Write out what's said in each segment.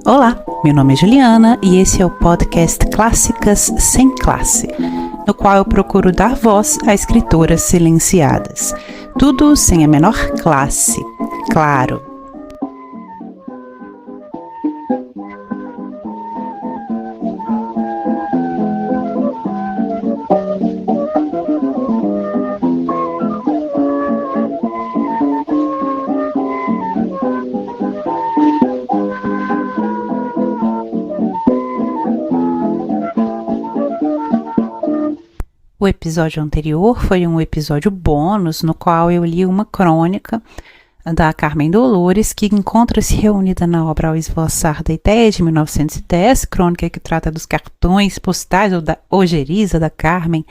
Olá, meu nome é Juliana e esse é o podcast Clássicas Sem Classe, no qual eu procuro dar voz a escritoras silenciadas. Tudo sem a menor classe, claro. O episódio anterior foi um episódio bônus no qual eu li uma crônica da Carmen Dolores que encontra-se reunida na obra Ao Esvoaçar da Ideia de 1910, crônica que trata dos cartões postais ou da ojeriza da Carmen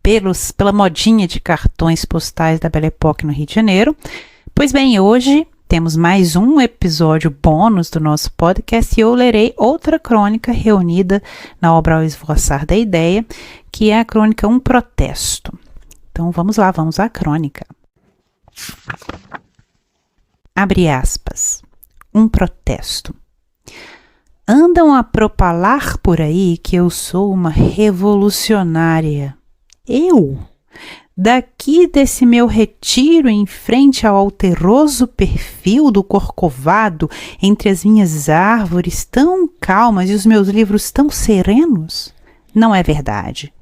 pela modinha de cartões postais da Belle Époque no Rio de Janeiro. Pois bem, hoje temos mais um episódio bônus do nosso podcast e eu lerei outra crônica reunida na obra Ao Esvoaçar da Ideia, que é a crônica Um Protesto. Então vamos lá, vamos à crônica. Abre aspas. Um protesto. Andam a propalar por aí que eu sou uma revolucionária. Eu? Daqui desse meu retiro em frente ao alteroso perfil do Corcovado, entre as minhas árvores tão calmas e os meus livros tão serenos? Não é verdade.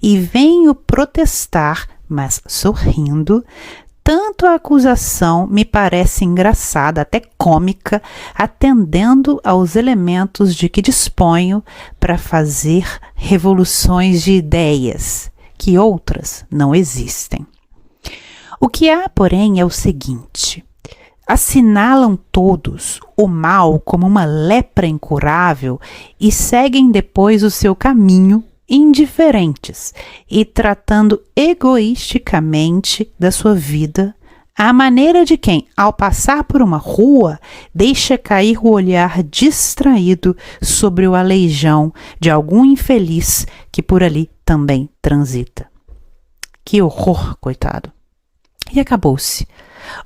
E venho protestar, mas sorrindo, tanto a acusação me parece engraçada, até cômica, atendendo aos elementos de que disponho para fazer revoluções de ideias, que outras não existem. O que há, porém, é o seguinte: assinalam todos o mal como uma lepra incurável e seguem depois o seu caminho indiferentes e tratando egoisticamente da sua vida, à maneira de quem, ao passar por uma rua, deixa cair o olhar distraído sobre o aleijão de algum infeliz que por ali também transita. Que horror, coitado! E acabou-se.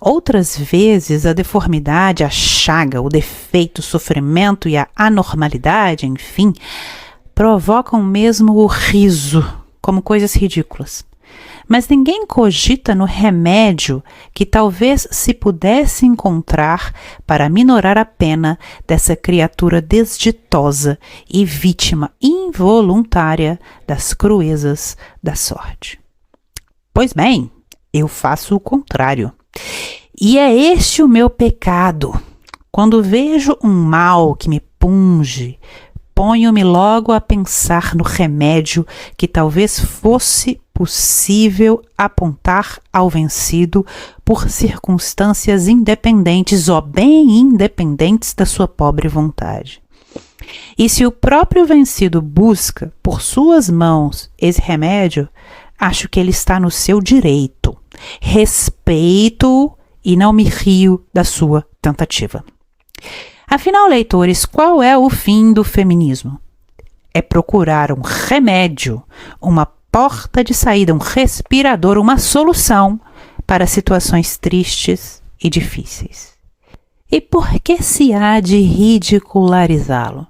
Outras vezes a deformidade, a chaga, o defeito, o sofrimento e a anormalidade, enfim, provocam mesmo o riso, como coisas ridículas. Mas ninguém cogita no remédio que talvez se pudesse encontrar para minorar a pena dessa criatura desditosa e vítima involuntária das cruezas da sorte. Pois bem, eu faço o contrário. E é este o meu pecado. Quando vejo um mal que me punge, ponho-me logo a pensar no remédio que talvez fosse possível apontar ao vencido por circunstâncias independentes ou bem independentes da sua pobre vontade. E se o próprio vencido busca por suas mãos esse remédio, acho que ele está no seu direito. Respeito-o e não me rio da sua tentativa. Afinal, leitores, qual é o fim do feminismo? É procurar um remédio, uma porta de saída, um respirador, uma solução para situações tristes e difíceis. E por que se há de ridicularizá-lo?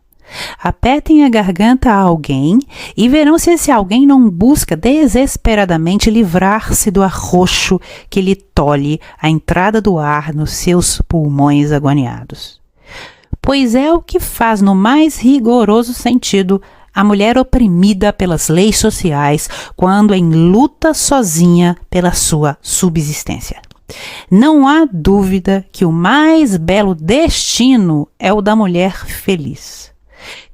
Apertem a garganta a alguém e verão se esse alguém não busca desesperadamente livrar-se do arroxo que lhe tolhe a entrada do ar nos seus pulmões agoniados. Pois é o que faz no mais rigoroso sentido a mulher oprimida pelas leis sociais quando em luta sozinha pela sua subsistência. Não há dúvida que o mais belo destino é o da mulher feliz.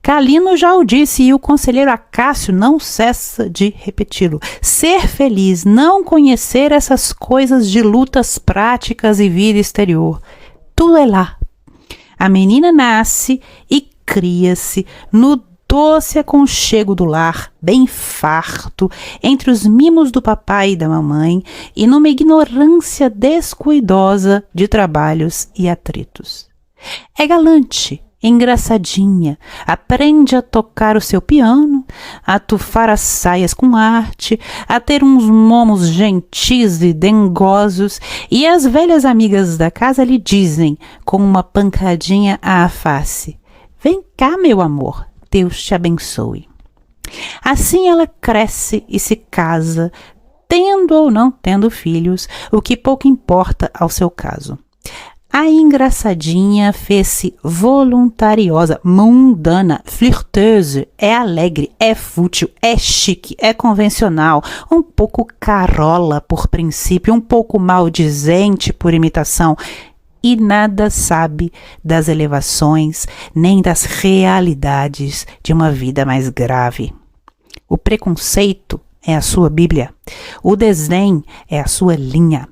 Calino já o disse e o conselheiro Acácio não cessa de repeti-lo. Ser feliz, não conhecer essas coisas de lutas práticas e vida exterior. Tudo é lá. A menina nasce e cria-se no doce aconchego do lar, bem farto, entre os mimos do papai e da mamãe e numa ignorância descuidosa de trabalhos e atritos. É galante, engraçadinha, aprende a tocar o seu piano, a tufar as saias com arte, a ter uns momos gentis e dengosos, e as velhas amigas da casa lhe dizem, com uma pancadinha à face: vem cá, meu amor, Deus te abençoe. Assim ela cresce e se casa, tendo ou não tendo filhos, o que pouco importa ao seu caso. A engraçadinha fez-se voluntariosa, mundana, flirteuse, é alegre, é fútil, é chique, é convencional, um pouco carola por princípio, um pouco maldizente por imitação, e nada sabe das elevações nem das realidades de uma vida mais grave. O preconceito é a sua Bíblia, o desdém é a sua linha.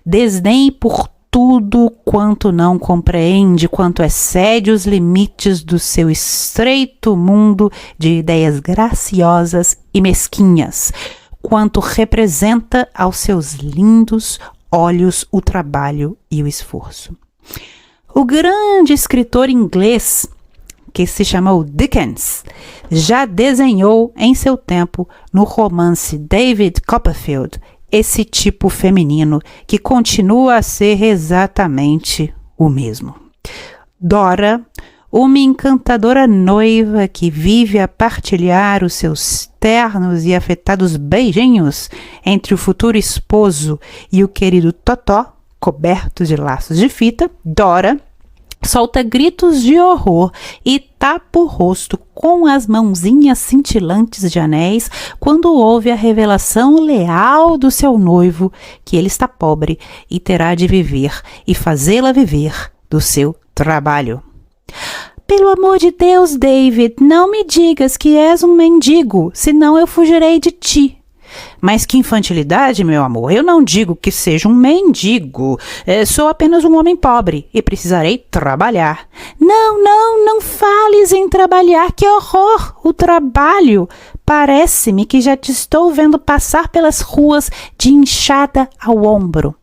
Desdém por tudo quanto não compreende, quanto excede os limites do seu estreito mundo de ideias graciosas e mesquinhas, quanto representa aos seus lindos olhos o trabalho e o esforço. O grande escritor inglês, que se chamou Dickens, já desenhou em seu tempo no romance David Copperfield esse tipo feminino que continua a ser exatamente o mesmo. Dora, uma encantadora noiva que vive a partilhar os seus ternos e afetados beijinhos entre o futuro esposo e o querido Totó, coberto de laços de fita, Dora solta gritos de horror e tapa o rosto com as mãozinhas cintilantes de anéis quando ouve a revelação leal do seu noivo que ele está pobre e terá de viver e fazê-la viver do seu trabalho. Pelo amor de Deus, David, não me digas que és um mendigo, senão eu fugirei de ti. Mas que infantilidade, meu amor, eu não digo que seja um mendigo, sou apenas um homem pobre e precisarei trabalhar. Não fales em trabalhar, que horror, o trabalho. Parece-me que já te estou vendo passar pelas ruas de enxada ao ombro.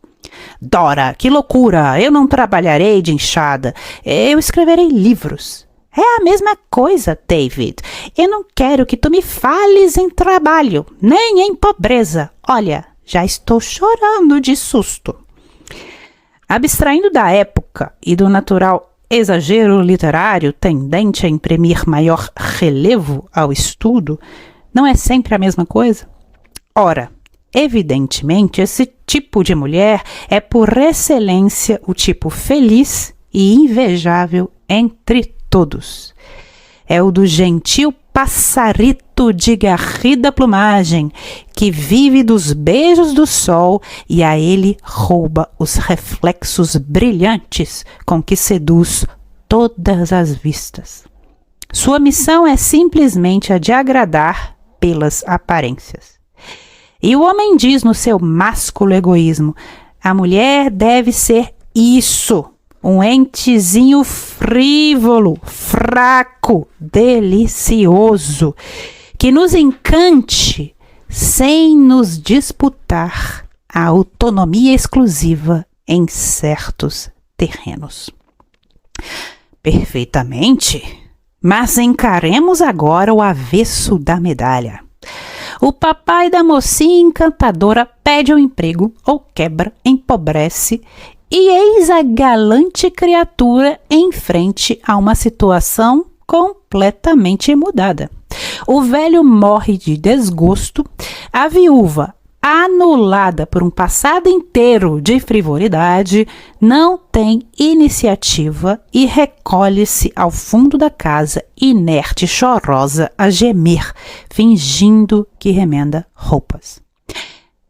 Dora, que loucura, eu não trabalharei de enxada, eu escreverei livros. É a mesma coisa, David. Eu não quero que tu me fales em trabalho, nem em pobreza. Olha, já estou chorando de susto. Abstraindo da época e do natural exagero literário tendente a imprimir maior relevo ao estudo, não é sempre a mesma coisa? Ora, evidentemente, esse tipo de mulher é por excelência o tipo feliz e invejável entre todos. É o do gentil passarito de garrida plumagem, que vive dos beijos do sol e a ele rouba os reflexos brilhantes com que seduz todas as vistas. Sua missão é simplesmente a de agradar pelas aparências. E o homem diz no seu másculo egoísmo: a mulher deve ser isso, um entezinho frívolo, fraco, delicioso, que nos encante sem nos disputar a autonomia exclusiva em certos terrenos. Perfeitamente, mas encaremos agora o avesso da medalha. O papai da mocinha encantadora pede um emprego ou quebra, empobrece, e eis a galante criatura em frente a uma situação completamente mudada. O velho morre de desgosto, a viúva, anulada por um passado inteiro de frivolidade, não tem iniciativa e recolhe-se ao fundo da casa, inerte e chorosa, a gemer, fingindo que remenda roupas.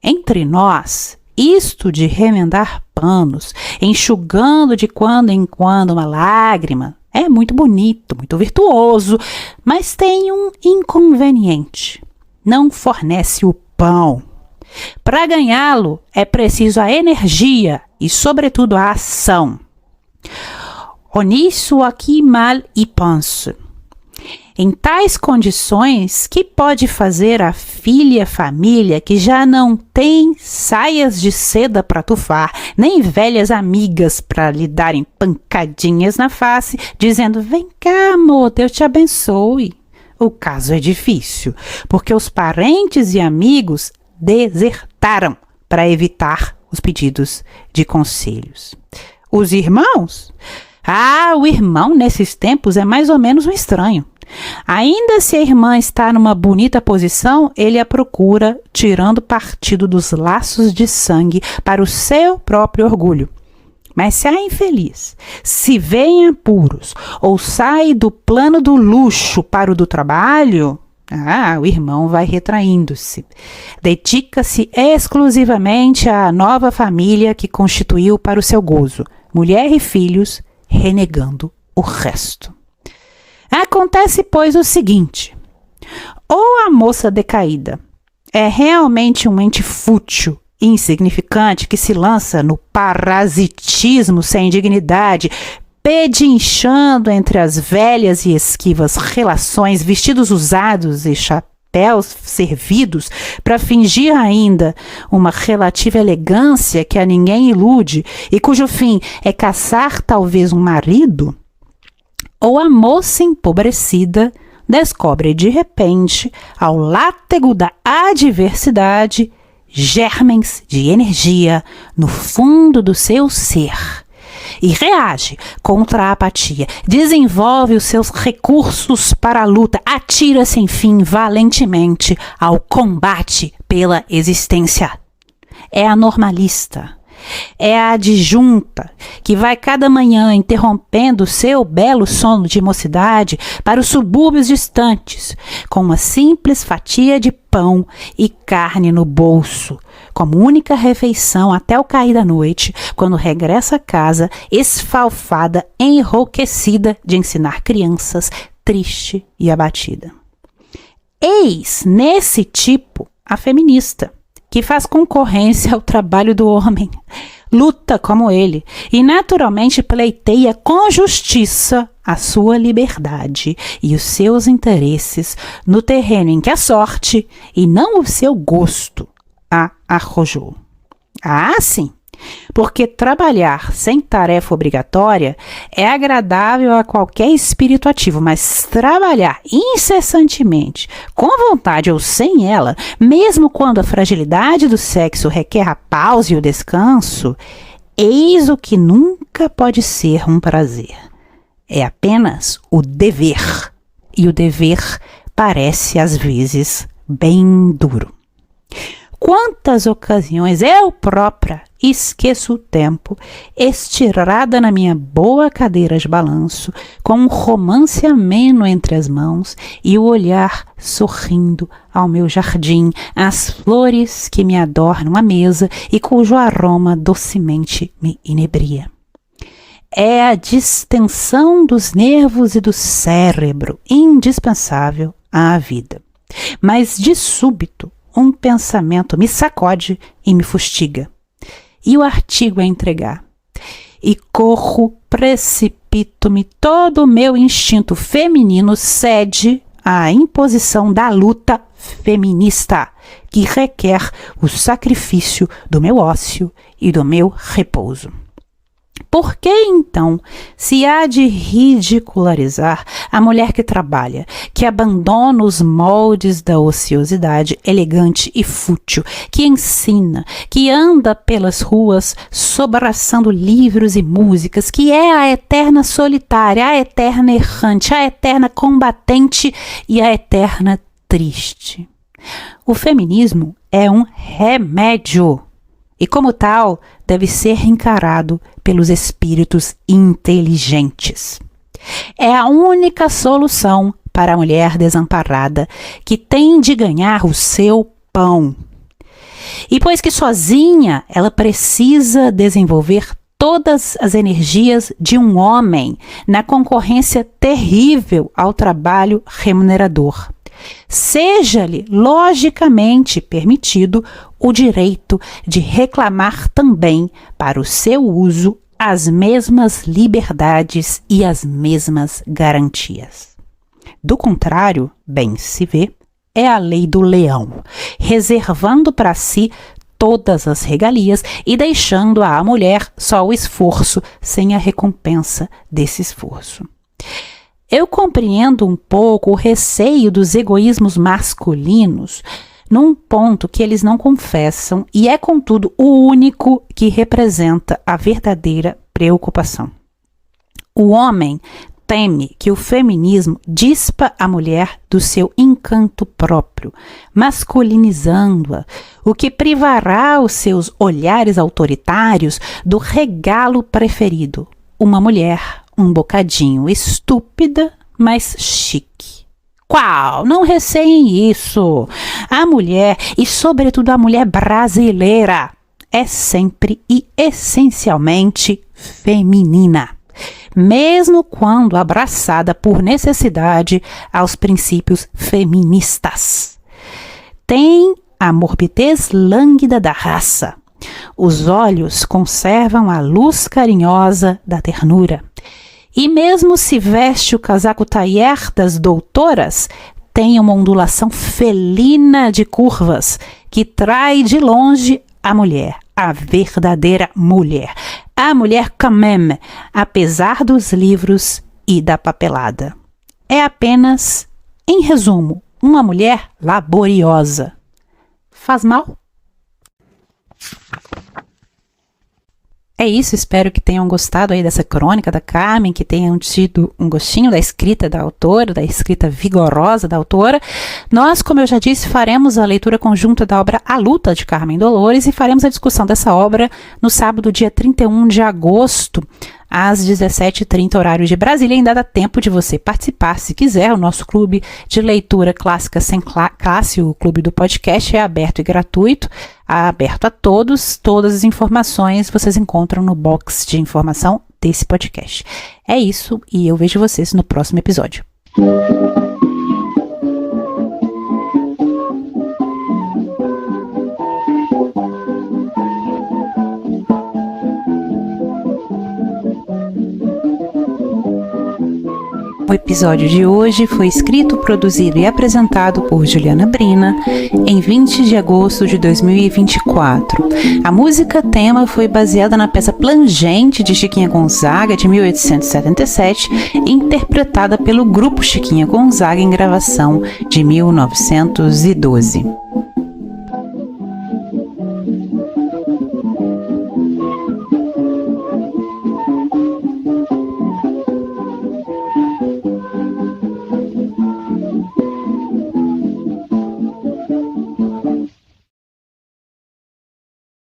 Entre nós, isto de remendar panos, enxugando de quando em quando uma lágrima, é muito bonito, muito virtuoso, mas tem um inconveniente. Não fornece o pão. Para ganhá-lo, é preciso a energia e, sobretudo, a ação. On y soit qui mal y pense. Em tais condições, que pode fazer a filha família que já não tem saias de seda para tufar, nem velhas amigas para lhe darem pancadinhas na face, dizendo: vem cá, amor, Deus te abençoe. O caso é difícil, porque os parentes e amigos desertaram para evitar os pedidos de conselhos. Os irmãos? O irmão nesses tempos é mais ou menos um estranho. Ainda se a irmã está numa bonita posição, ele a procura, tirando partido dos laços de sangue para o seu próprio orgulho. Mas se a infeliz se vê em apuros ou sai do plano do luxo para o do trabalho, o irmão vai retraindo-se. Dedica-se exclusivamente à nova família que constituiu para o seu gozo, mulher e filhos, renegando o resto. Acontece, pois, o seguinte: ou a moça decaída é realmente um ente fútil, insignificante, que se lança no parasitismo sem dignidade, pedinchando entre as velhas e esquivas relações, vestidos usados e chapéus servidos para fingir ainda uma relativa elegância que a ninguém ilude e cujo fim é caçar talvez um marido, ou a moça empobrecida descobre de repente, ao látego da adversidade, germens de energia no fundo do seu ser e reage contra a apatia, desenvolve os seus recursos para a luta, atira-se, enfim, valentemente ao combate pela existência. É a normalista. É a adjunta que vai cada manhã interrompendo seu belo sono de mocidade para os subúrbios distantes, com uma simples fatia de pão e carne no bolso, como única refeição até o cair da noite, quando regressa a casa esfalfada, enrouquecida de ensinar crianças, triste e abatida. Eis nesse tipo a feminista, que faz concorrência ao trabalho do homem, luta como ele e naturalmente pleiteia com justiça a sua liberdade e os seus interesses no terreno em que a sorte e não o seu gosto a arrojou. Sim, porque trabalhar sem tarefa obrigatória é agradável a qualquer espírito ativo, mas trabalhar incessantemente, com vontade ou sem ela, mesmo quando a fragilidade do sexo requer a pausa e o descanso, eis o que nunca pode ser um prazer. É apenas o dever, e o dever parece às vezes bem duro. Quantas ocasiões eu própria esqueço o tempo, estirada na minha boa cadeira de balanço, com um romance ameno entre as mãos e o olhar sorrindo ao meu jardim, às flores que me adornam a mesa e cujo aroma docemente me inebria. É a distensão dos nervos e do cérebro, indispensável à vida. Mas de súbito, um pensamento me sacode e me fustiga. E o artigo a entregar. E corro, precipito-me, todo o meu instinto feminino cede à imposição da luta feminista, que requer o sacrifício do meu ócio e do meu repouso. Por que, então, se há de ridicularizar a mulher que trabalha, que abandona os moldes da ociosidade elegante e fútil, que ensina, que anda pelas ruas sobraçando livros e músicas, que é a eterna solitária, a eterna errante, a eterna combatente e a eterna triste? O feminismo é um remédio. E, como tal, deve ser encarado pelos espíritos inteligentes. É a única solução para a mulher desamparada que tem de ganhar o seu pão. E pois que sozinha ela precisa desenvolver todas as energias de um homem na concorrência terrível ao trabalho remunerador, seja-lhe logicamente permitido o direito de reclamar também para o seu uso as mesmas liberdades e as mesmas garantias. Do contrário, bem se vê, é a lei do leão, reservando para si todas as regalias e deixando à mulher só o esforço sem a recompensa desse esforço. Eu compreendo um pouco o receio dos egoísmos masculinos num ponto que eles não confessam e é, contudo, o único que representa a verdadeira preocupação. O homem teme que o feminismo dispa a mulher do seu encanto próprio, masculinizando-a, o que privará os seus olhares autoritários do regalo preferido, uma mulher um bocadinho estúpida, mas chique. Qual? Não receiem isso. A mulher, e sobretudo a mulher brasileira, é sempre e essencialmente feminina, mesmo quando abraçada por necessidade aos princípios feministas. Tem a morbidez lânguida da raça. Os olhos conservam a luz carinhosa da ternura. E mesmo se veste o casaco tailleur das doutoras, tem uma ondulação felina de curvas que trai de longe a mulher, a verdadeira mulher. A mulher quand même, apesar dos livros e da papelada. É apenas, em resumo, uma mulher laboriosa. Faz mal? É isso, espero que tenham gostado aí dessa crônica da Carmen, que tenham tido um gostinho da escrita da autora, da escrita vigorosa da autora. Nós, como eu já disse, faremos a leitura conjunta da obra A Luta, de Carmen Dolores, e faremos a discussão dessa obra no sábado, dia 31 de agosto, às 17h30, horário de Brasília. Ainda dá tempo de você participar, se quiser. O nosso clube de leitura clássica sem classe, o clube do podcast, é aberto e gratuito, aberto a todos. Todas as informações vocês encontram no box de informação desse podcast. É isso, e eu vejo vocês no próximo episódio. O episódio de hoje foi escrito, produzido e apresentado por Juliana Brina em 20 de agosto de 2024. A música tema foi baseada na peça Plangente de Chiquinha Gonzaga, de 1877, interpretada pelo grupo Chiquinha Gonzaga em gravação de 1912.